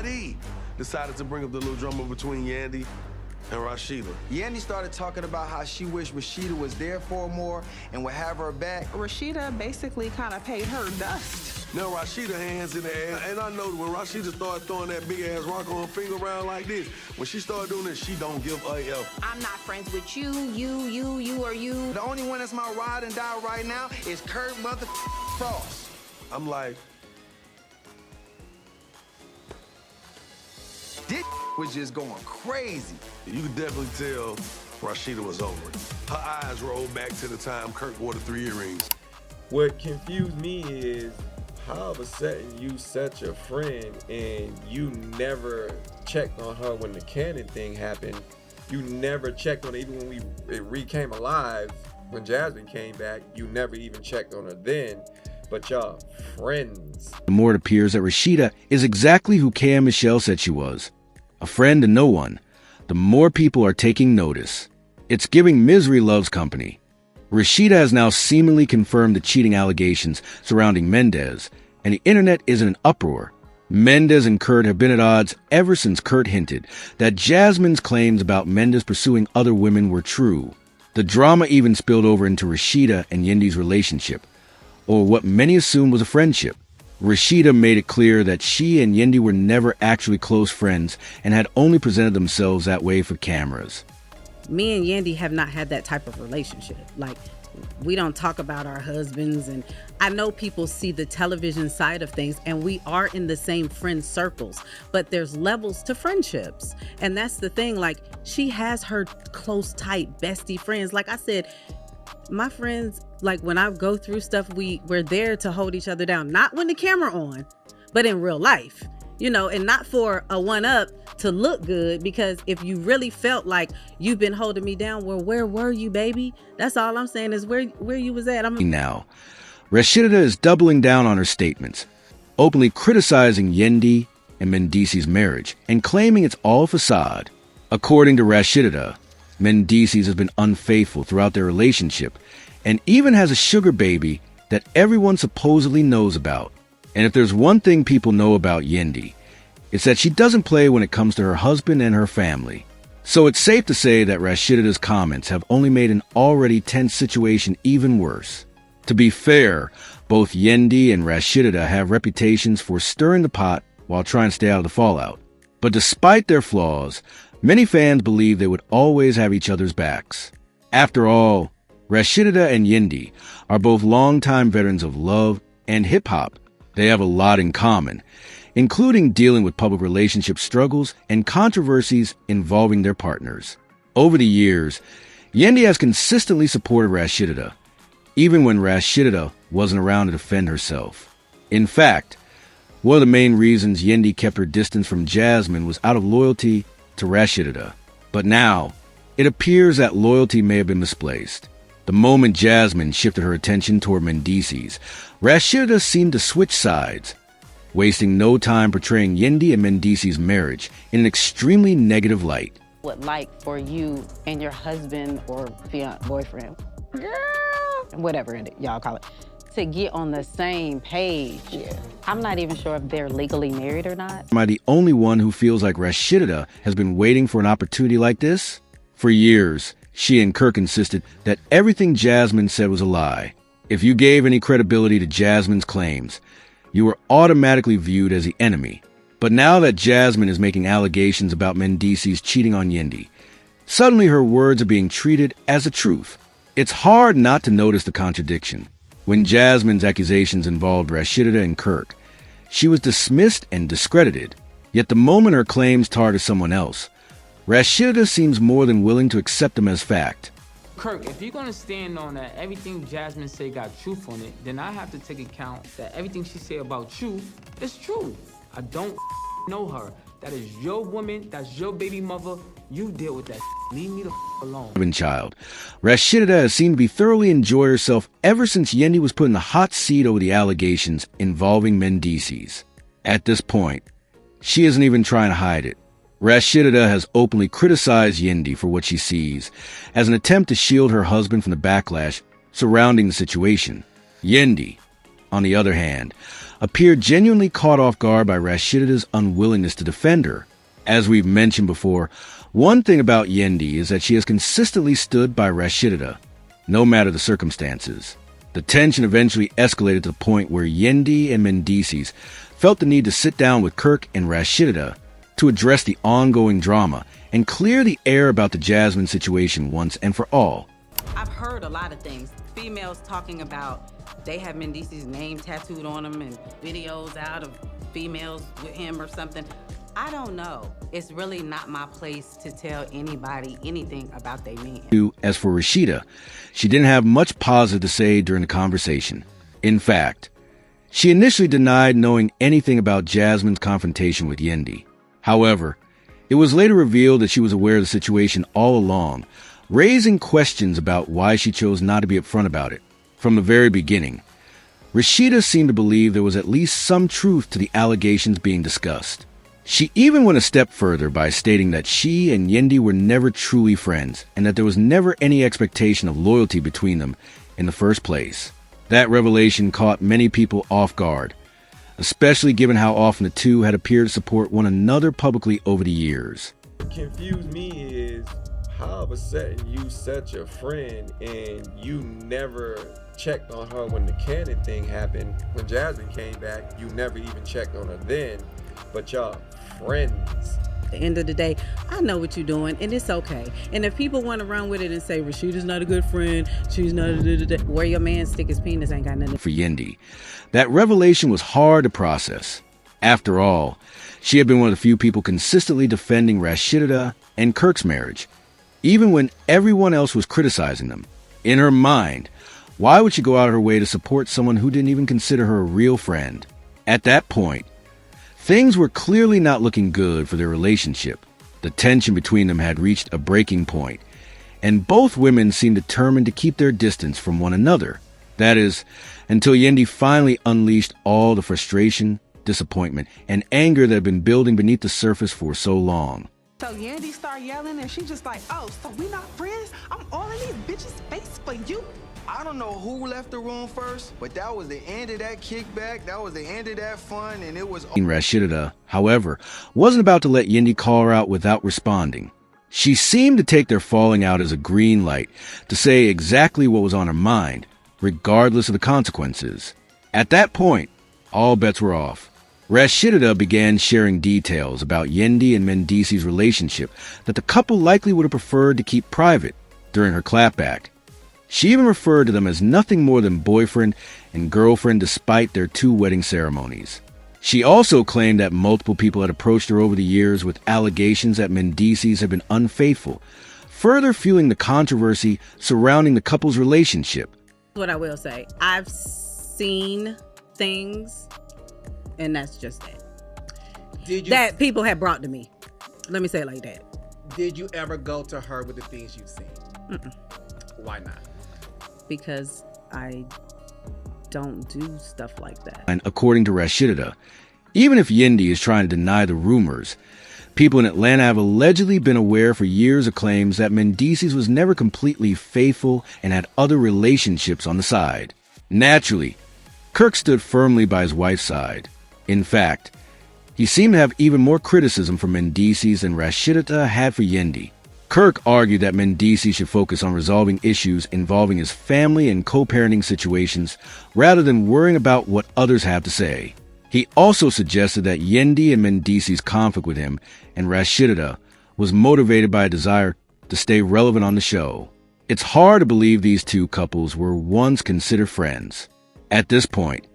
Somebody decided to bring up the little drama between Yandy and Rasheeda. Yandy started talking about how she wished Rasheeda was there for her more and would have her back. Rasheeda basically kind of paid her dust. Now Rasheeda hands in the air, and I know when Rasheeda started throwing that big ass rock on her finger around like this, when she started doing this, she don't give a F. I'm not friends with you, or you. The only one that's my ride and die right now is Kurt Frost. I'm like, this was just going crazy. you could definitely tell Rasheeda was over it. Her eyes rolled back to the time Kurt wore the 3 earrings. What confused me is how all of a sudden you such a friend and you never checked on her when the Cannon thing happened. You never checked on her even when it came alive. When Jasmine came back, you never even checked on her then. But y'all friends. The more it appears that Rasheeda is exactly who Kay and Michelle said she was. A friend to no one. The more people are taking notice. It's giving misery loves company. Rasheeda has now seemingly confirmed the cheating allegations surrounding Mendeecees, and the internet is in an uproar. Mendeecees and Kurt have been at odds ever since Kurt hinted that Jasmine's claims about Mendeecees pursuing other women were true. The drama even spilled over into Rasheeda and Yandy's relationship, or what many assumed was a friendship. Rasheeda made it clear that she and Yandy were never actually close friends and had only presented themselves that way for cameras. Me and Yandy have not had that type of relationship. Like, we don't talk about our husbands, and I know people see the television side of things, and we are in the same friend circles, but there's levels to friendships. And that's the thing, like, she has her close, tight, bestie friends. Like I said, my friends, like, when I go through stuff, we're there to hold each other down. Not when the camera on, but in real life, you know, and not for a one-up to look good, because if you really felt like you've been holding me down, well, where were you, baby? That's all I'm saying is where you was at. Now, Rasheeda is doubling down on her statements, openly criticizing Yandy and Mendeecees' marriage and claiming it's all facade. According to Rasheeda, Mendeecees has been unfaithful throughout their relationship and even has a sugar baby that everyone supposedly knows about. And if there's one thing people know about Yandy, it's that she doesn't play when it comes to her husband and her family. So it's safe to say that Rasheeda's comments have only made an already tense situation even worse. To be fair, both Yandy and Rasheeda have reputations for stirring the pot while trying to stay out of the fallout. But despite their flaws, many fans believe they would always have each other's backs. After all, Rasheeda and Yandy are both longtime veterans of love and hip-hop. They have a lot in common, including dealing with public relationship struggles and controversies involving their partners. Over the years, Yandy has consistently supported Rasheeda, even when Rasheeda wasn't around to defend herself. In fact, one of the main reasons Yandy kept her distance from Jasmine was out of loyalty to Rasheeda. But now, it appears that loyalty may have been misplaced. The moment Jasmine shifted her attention toward Mendeecees, Rasheeda seemed to switch sides, wasting no time portraying Yandy and Mendeecees' marriage in an extremely negative light. Would like for you and your husband or boyfriend, girl, whatever y'all call it, to get on the same page. Yeah. I'm not even sure if they're legally married or not. Am I the only one who feels like Rasheeda has been waiting for an opportunity like this? For years, she and Kirk insisted that everything Jasmine said was a lie. If you gave any credibility to Jasmine's claims, you were automatically viewed as the enemy. But now that Jasmine is making allegations about Mendeecees cheating on Yandy, suddenly her words are being treated as the truth. It's hard not to notice the contradiction. When Jasmine's accusations involved Rasheeda and Kirk, she was dismissed and discredited. Yet the moment her claims target someone else, Rasheeda seems more than willing to accept them as fact. Kirk, if you're gonna stand on that everything Jasmine said got truth on it, then I have to take account that everything she said about you is true. I don't know her. That is your woman, that's your baby mother. You deal with that. Leave me the alone. Child. Rasheeda has seemed to be thoroughly enjoy herself ever since Yandy was put in the hot seat over the allegations involving Mendeecees. At this point, she isn't even trying to hide it. Rasheeda has openly criticized Yandy for what she sees as an attempt to shield her husband from the backlash surrounding the situation. Yandy, on the other hand, appeared genuinely caught off guard by Rasheeda's unwillingness to defend her. As we've mentioned before, one thing about Yandy is that she has consistently stood by Rasheeda, no matter the circumstances. The tension eventually escalated to the point where Yandy and Mendeecees felt the need to sit down with Kirk and Rasheeda to address the ongoing drama and clear the air about the Jasmine situation once and for all. I've heard a lot of things. Females talking about they have Mendeecees' name tattooed on them and videos out of females with him or something. I don't know. It's really not my place to tell anybody anything about their man. As for Rasheeda, she didn't have much positive to say during the conversation. In fact, she initially denied knowing anything about Jasmine's confrontation with Yandy. However, it was later revealed that she was aware of the situation all along, raising questions about why she chose not to be upfront about it. From the very beginning, Rasheeda seemed to believe there was at least some truth to the allegations being discussed. She even went a step further by stating that she and Yandy were never truly friends and that there was never any expectation of loyalty between them in the first place. That revelation caught many people off guard, especially given how often the two had appeared to support one another publicly over the years. What confused me is how all of a sudden you such a friend and you never checked on her when the Cannon thing happened. When Jasmine came back, you never even checked on her then, but y'all friends. At the end of the day, I know what you're doing, and it's okay. And if people want to run with it and say Rasheeda's not a good friend, she's not where your man stick his penis ain't got nothing. For Yandy, that revelation was hard to process. After all, she had been one of the few people consistently defending Rasheeda and Kirk's marriage, even when everyone else was criticizing them. In her mind, why would she go out of her way to support someone who didn't even consider her a real friend? At that point, things were clearly not looking good for their relationship. The tension between them had reached a breaking point, and both women seemed determined to keep their distance from one another. That is, until Yandy finally unleashed all the frustration, disappointment, and anger that had been building beneath the surface for so long. So Yandy start yelling and she just like, oh, so we not friends? I'm all in these bitches' face for you. I don't know who left the room first, but that was the end of that kickback. That was the end of that fun, and it was... Rasheeda, however, wasn't about to let Yandy call her out without responding. She seemed to take their falling out as a green light to say exactly what was on her mind, regardless of the consequences. At that point, all bets were off. Rasheeda began sharing details about Yandy and Mendeecees' relationship that the couple likely would have preferred to keep private during her clapback. She even referred to them as nothing more than boyfriend and girlfriend despite their 2 wedding ceremonies. She also claimed that multiple people had approached her over the years with allegations that Mendeecees had been unfaithful, further fueling the controversy surrounding the couple's relationship. What I will say, I've seen things, and that's just it. That people have brought to me. Let me say it like that. Did you ever go to her with the things you've seen? Mm-mm. Why not? Because I don't do stuff like that. And according to Rasheeda, even if Yandy is trying to deny the rumors, people in Atlanta have allegedly been aware for years of claims that Mendeecees was never completely faithful and had other relationships on the side. Naturally, Kirk stood firmly by his wife's side. In fact, he seemed to have even more criticism for Mendeecees than Rasheeda had for Yandy. Kirk argued that Mendeecees should focus on resolving issues involving his family and co-parenting situations rather than worrying about what others have to say. He also suggested that Yandy and Mendeecees' conflict with him and Rasheeda was motivated by a desire to stay relevant on the show. It's hard to believe these two couples were once considered friends. At this point,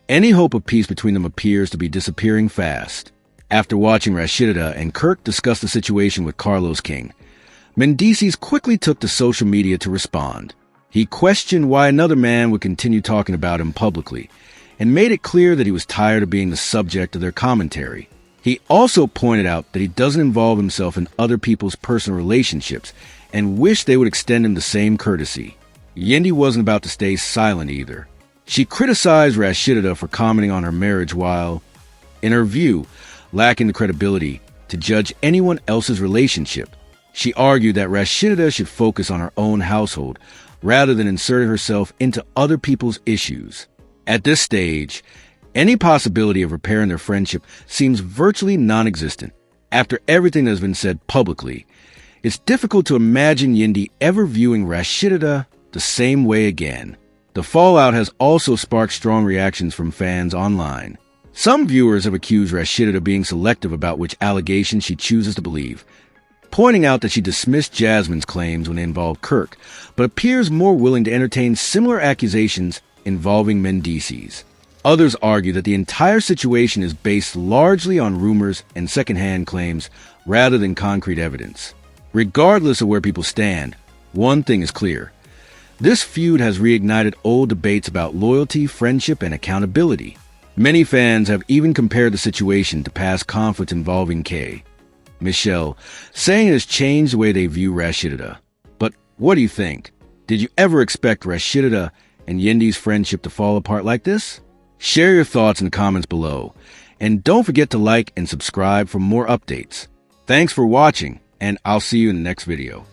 any hope of peace between them appears to be disappearing fast. After watching Rasheeda and Kirk discuss the situation with Carlos King, Mendeecees quickly took to social media to respond. He questioned why another man would continue talking about him publicly, and made it clear that he was tired of being the subject of their commentary. He also pointed out that he doesn't involve himself in other people's personal relationships, and wished they would extend him the same courtesy. Yandy wasn't about to stay silent either. She criticized Rasheeda for commenting on her marriage while, in her view, lacking the credibility to judge anyone else's relationship. She argued that Rasheeda should focus on her own household rather than inserting herself into other people's issues. At this stage, Any possibility of repairing their friendship seems virtually non-existent. After everything that has been said publicly, it's difficult to imagine Yandy ever viewing Rasheeda the same way again. The fallout has also sparked strong reactions from fans online. Some viewers have accused Rasheeda of being selective about which allegations she chooses to believe, pointing out that she dismissed Jasmine's claims when they involved Kirk, but appears more willing to entertain similar accusations involving Mendeecees. Others argue that the entire situation is based largely on rumors and secondhand claims rather than concrete evidence. Regardless of where people stand, one thing is clear. This feud has reignited old debates about loyalty, friendship, and accountability. Many fans have even compared the situation to past conflicts involving Kay, Michelle, saying it has changed the way they view Rasheeda. But what do you think? Did you ever expect Rasheeda and Yandy's friendship to fall apart like this? Share your thoughts in the comments below, and don't forget to like and subscribe for more updates. Thanks for watching, and I'll see you in the next video.